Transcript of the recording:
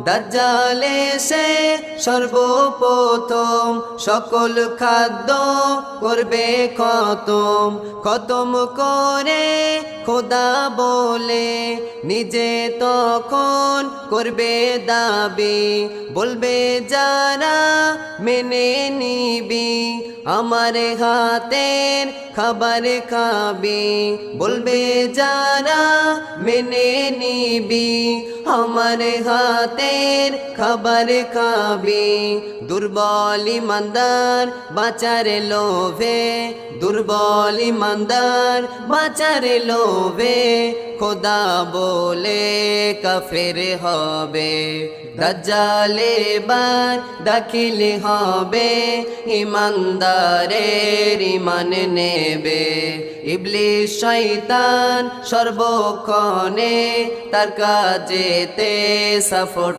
দাজ্জাল এসে সর্বপ্রথম সকল খাদ্য করবে খতম, খতম করে খোদা বলে নিজে তখন করবে দাবি, বলবে যারা মেনে নিবি আমার হাতের খাবার খাবি, বলবে যারা মেনে নিবি আমার হাতের খাবার খাবি। দুর্বল ইমানদার বাঁচার লোভে, দুর্বল ইমানদার বাঁচার লোভে খোদা বলে কাফের হবে। দাজ্জাল এবার দাখিল হবে, ইমানদারের ইমান নেবে। ইবলিস শয়তান সর্বক্ষণে তার কাজেতে সাপোর্ট